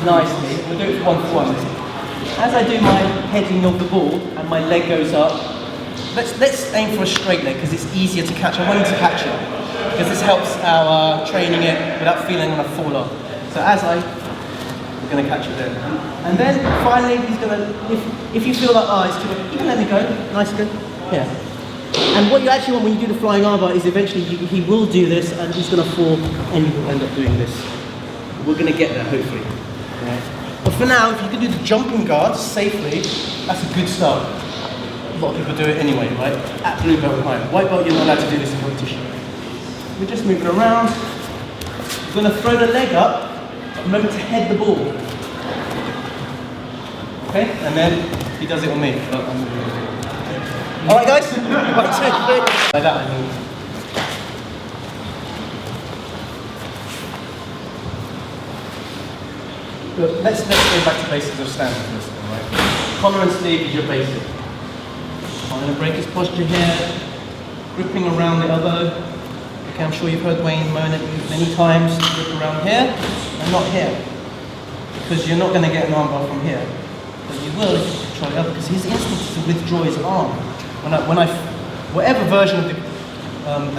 nicely. We'll do it for one. As I do my heading of the ball and my leg goes up, let's aim for a straight leg because it's easier to catch. I want him to catch it because this helps our training it without feeling I'm going to fall off. So we're going to catch it there. And then finally he's going to, if you feel like, oh, it's too much, you can let me go, nice, good, yeah. And what you actually want when you do the flying armbar is eventually he will do this and he's going to fall and you will end up doing this. We're going to get there hopefully. Right. But for now, if you can do the jumping guards safely, that's a good start. A lot of people do it anyway, right? At blue belt high. White belt, you're not allowed to do this in competition. We're just moving around. We're going to throw the leg up. Remember to head the ball. Okay? And then he does it on me. Alright guys? 1, 2, 3. Like that, I mean. Good. Let's go back to basics of standing for this one, right? Collar and sleeve is your basic. I'm going to break his posture here, gripping around the elbow. Okay, I'm sure you've heard Wayne moan at you many times, grip around here and not here. Because you're not going to get an armbar from here. But you will if you try the other, because his instinct is to withdraw his arm. Whatever version of the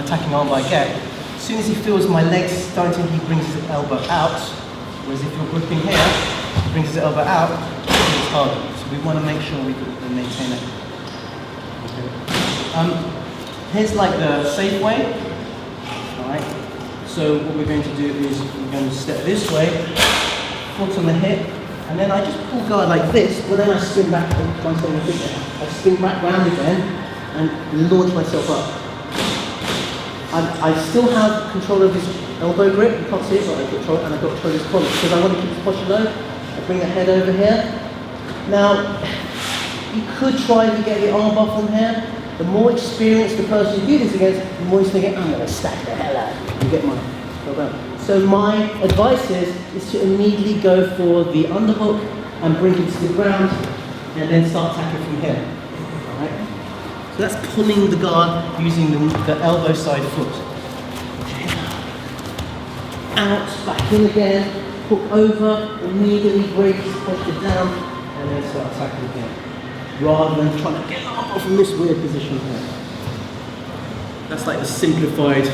attacking armbar I get, as soon as he feels my legs starting, he brings his elbow out. Whereas if you're gripping here, he brings his elbow out, it's harder. So we want to make sure we maintain it. Here's like the safe way. Alright. So what we're going to do is we're going to step this way, foot on the hip, and then I just pull guard like this, but then I spin back I spin back round again and launch myself up. I still have control of his elbow grip, you can't see it, but I've got control, and I've got control of his collar because I want to keep his posture low. I bring the head over here. Now, you could try to get the armbar from here. The more experienced the person you do this against, the more he's going to get, I'm going to stack the hell out and get mine. So my advice is to immediately go for the underhook and bring it to the ground and then start attacking from here. Right? So that's pulling the guard using the elbow side foot. Out, back in again, hook over, immediately break his posture down and then start attacking again. Rather than trying to get up from this weird position here. That's like the simplified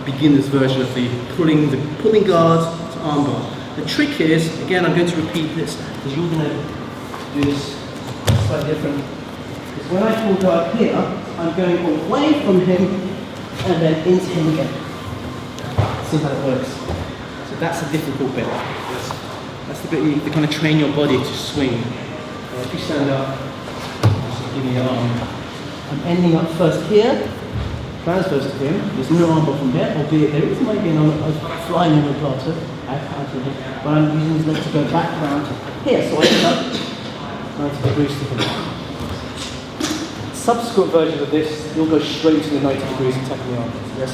beginner's version of the pulling guard to armbar. The trick is, again, I'm going to repeat this because you're going to do this slightly different. Because when I pull guard here, I'm going away from him and then into him again. See how it works. So that's a difficult bit. That's the bit you need to kind of train your body to swing. If you stand up, give me your arm. I'm ending up first here, transverse to him. There's no armbar from here, albeit there is might be a flying armbar but I'm using his leg to go back round here, so I end up 90 degrees to him. Subsequent version of this, you'll go straight to the 90 degrees and tackle the arm. Yes?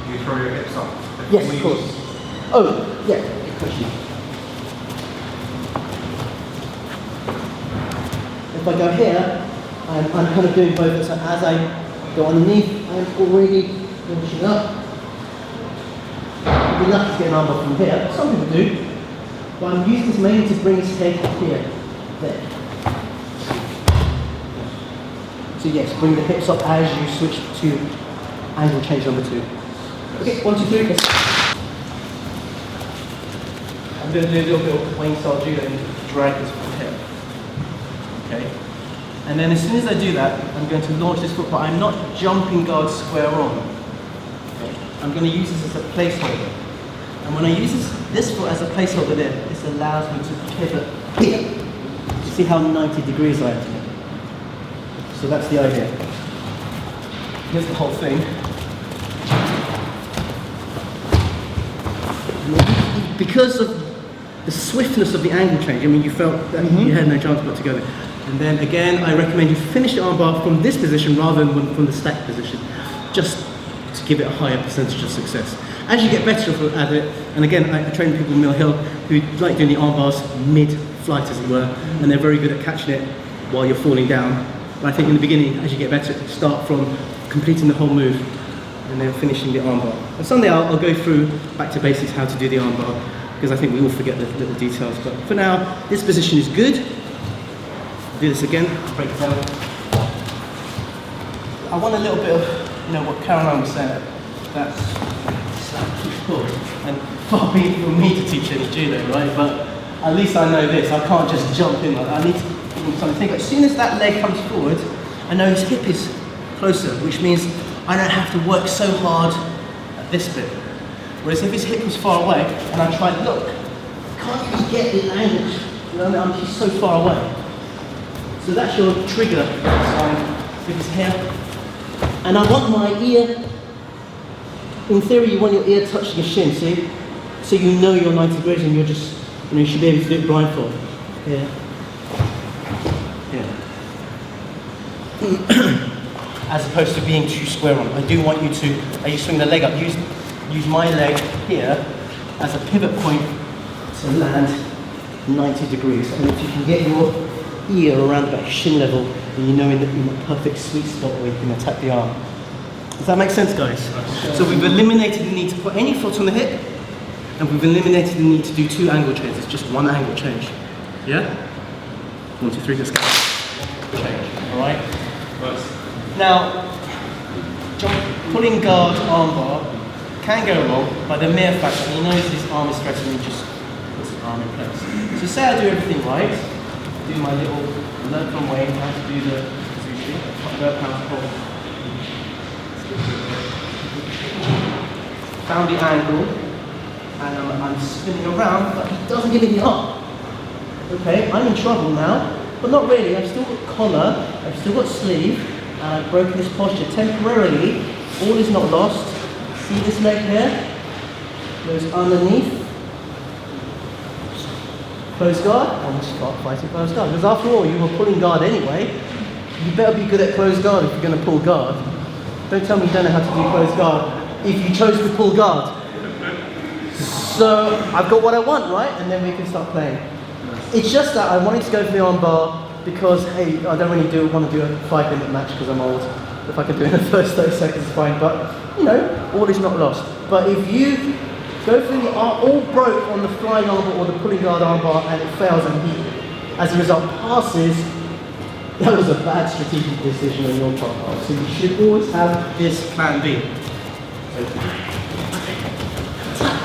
You throw your hips up? Yes, of course. Oh, yeah, good question. If I go here, I'm kind of doing both. So as I go underneath, I'm already launching up. You'd be lucky to get an armbar from here. Some people do. But I'm using this mainly to bring his head here, there. So yes, bring the hips up as you switch to angle change number 2. Okay, 1, 2, 3. Yes. I'm going to do a little bit of Wayne style judo and drag this from here. Okay. And then as soon as I do that, I'm going to launch this foot, but I'm not jumping guard square on. Okay. I'm going to use this as a placeholder. And when I use this foot as a placeholder there, this allows me to pivot here. You see how 90 degrees I am? So that's the idea. Here's the whole thing. Because of the swiftness of the angle change, I mean, you felt that you had no chance but to go there. And then again, I recommend you finish the armbar from this position rather than from the stacked position, just to give it a higher percentage of success. As you get better at it, and again, I train people in Mill Hill who like doing the armbars mid-flight, as it were, and they're very good at catching it while you're falling down. But I think in the beginning, as you get better, start from completing the whole move and then finishing the armbar. And someday I'll go through back to basics how to do the armbar, because I think we all forget the little details. But for now, this position is good. Do this again, break it down. I want a little bit of, what Caroline was saying, that push-pull. And far be it from me to teach any judo, right? But at least I know this. I can't just jump in like that. I need to give something to think. As soon as that leg comes forward, I know his hip is closer, which means I don't have to work so hard at this bit. Whereas if his hip was far away, and I try, look, I can't even get the language. He's so far away. So that's your trigger with his hair. And I want my ear, in theory you want your ear touching your shin, see? So you know you're 90 degrees and you're just, you should be able to do it blindfold. Yeah. As opposed to being too square on. I do want you to, as you swing the leg up, use my leg here as a pivot point to land 90 degrees. And if you can get your ear around about shin level, then you know in the perfect sweet spot where you can attack the arm. Does that make sense, guys? So we've eliminated the need to put any foot on the hip, and we've eliminated the need to do 2 angle changes. It's just 1 angle change. Yeah? 1, 2, 3, let's go. Change, all right? Now, pulling guard armbar can go wrong by the mere fact that he knows his arm is threatening, he just puts his arm in place. So say I do everything right, do my little learn from Wayne how to do the sushi, learn how to pull. Found the angle, and I'm spinning around, but he doesn't give me the arm. Okay, I'm in trouble now, but not really. I've still got collar, I've still got sleeve, and I've broken this posture temporarily. All is not lost. See this leg here? Goes underneath. Close guard, and start fighting close guard. Because after all, you were pulling guard anyway. You better be good at close guard if you're going to pull guard. Don't tell me you don't know how to do close guard if you chose to pull guard. So I've got what I want, right? And then we can start playing. It's just that I wanted to go for the armbar because, hey, I don't really want to do a 5-minute match because I'm old. If I can do it in the first 30 seconds, it's fine. But, all is not lost. But if you go for the all broke on the flying armbar or the pulling guard armbar and it fails and he, as a result, passes, that was a bad strategic decision on your part. So you should always have this plan B.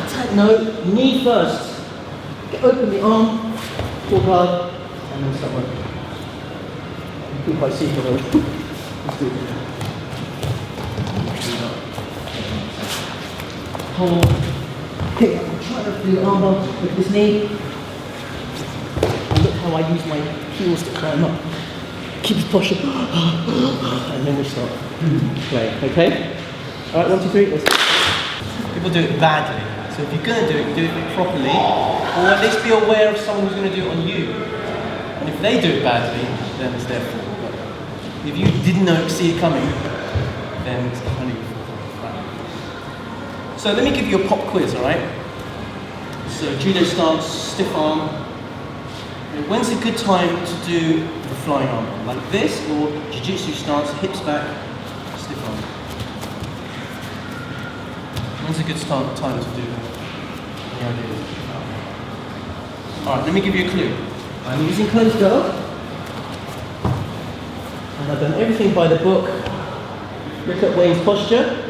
Attack, no, knee first. Open the arm, pull guard, and then start working. You can quite see it already. Let's do it. Hold. Okay, I'm trying to do the armbar with this knee. And look how I use my heels to climb up. Keep his posture. And then we start playing, okay? Alright, 1, 2, 3, let's go. People do it badly. So if you're going to do it properly, or at least be aware of someone who's going to do it on you. And if they do it badly, then it's their fault. But if you didn't see it coming, then it's kind of your fault. Right. So let me give you a pop quiz, alright? So judo stance, stiff arm. And when's a good time to do the flying arm? Like this, or jiu-jitsu stance, hips back, stiff arm? When's a good time to do that? Any ideas? Alright, let me give you a clue. I'm using closed guard. And I've done everything by the book. Look at Wayne's posture.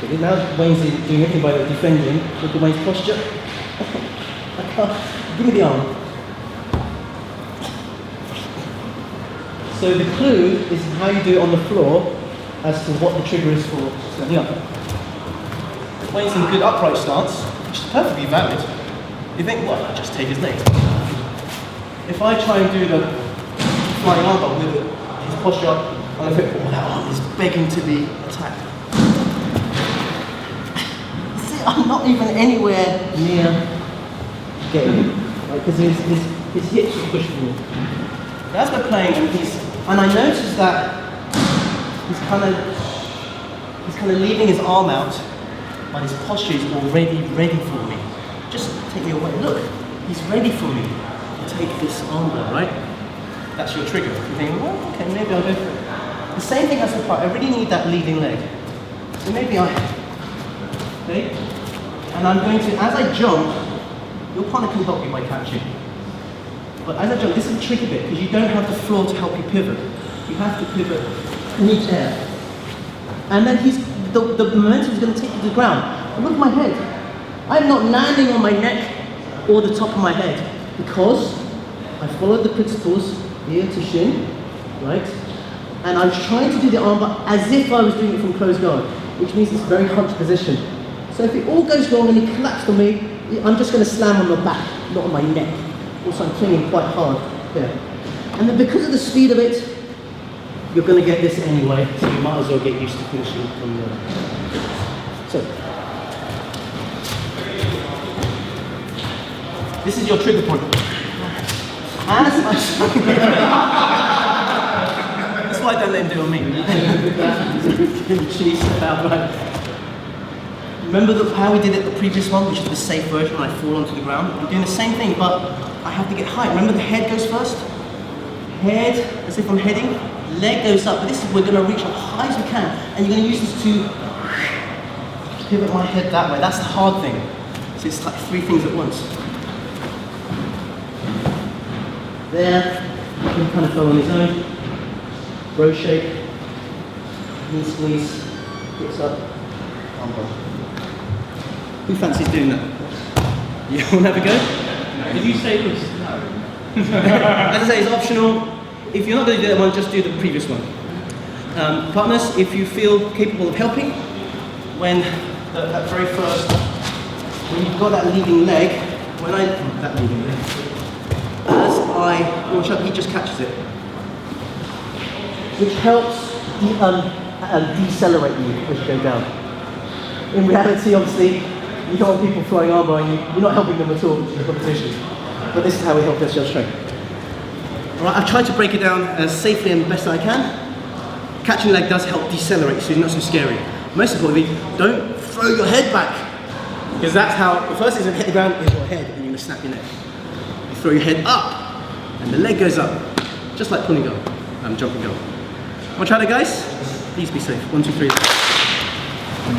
Okay, now Wayne's doing everything by the defending. Look at Wayne's posture. I can't. Give me the arm. So the clue is how you do it on the floor as to what the trigger is for standing up. Wayne's in good upright stance, which is perfectly valid. You think, well, I'll just take his legs. If I try and do the flying armbar with his posture up, and I think, oh, that arm is begging to be attacked. See, I'm not even anywhere near getting him, right? Because his hips are pushing me. As we're playing, and I noticed that he's kind of leaving his arm out, but his posture is already ready for me. Just take me away. Look, he's ready for me to take this armbar, right? That's your trigger. You're thinking, well, okay, maybe I'll go for it. The same thing has to apply. I really need that leading leg. So maybe okay? And I'm going to, as I jump, your partner can help you by catching. But as I jump, this is a tricky bit because you don't have the floor to help you pivot. You have to pivot in each air. And then the momentum is going to take you to the ground. And look at my head. I'm not landing on my neck or the top of my head because I followed the principles ear to shin, right? And I'm trying to do the armbar as if I was doing it from closed guard, which means it's a very hunched position. So if it all goes wrong and he collapsed on me, I'm just going to slam on the back, not on my neck. Also, I'm clinging quite hard here. And then because of the speed of it, you're going to get this anyway, so you might as well get used to finishing from there. So, this is your trigger point. As I that's why I don't let him do it on me. Jeez, right. Remember how we did it the previous one, which is the safe version when I fall onto the ground? I'm doing the same thing, but I have to get high. Remember the head goes first? Head, as if I'm heading, leg goes up, but this is, we're going to reach up high as we can, and you're going to use this to pivot my head that way. That's the hard thing. So it's like 3 things at once. There, you can kind of go on his own. Bro shape, knee squeeze, hips up, armbar. Who fancies doing that? You want to have a go? Did you say this? No. As I say, it's optional. If you're not going to do that one, just do the previous one. Partners, if you feel capable of helping, when that very first, when you've got that leading leg, as I launch up, he just catches it, which helps decelerate you as you go down. In reality, obviously, you don't want people flying armbar and you're not helping them at all in the competition. But this is how we help us just strength. Alright, I've tried to break it down as safely and best I can. Catching leg does help decelerate, so it's not so scary. Most importantly, don't throw your head back. Because that's how, the first thing to hit the ground is your head and you're going to snap your neck. You throw your head up and the leg goes up. Just like pulling go, jumping go. Want to try that, guys? Please be safe. 1, 2, 3.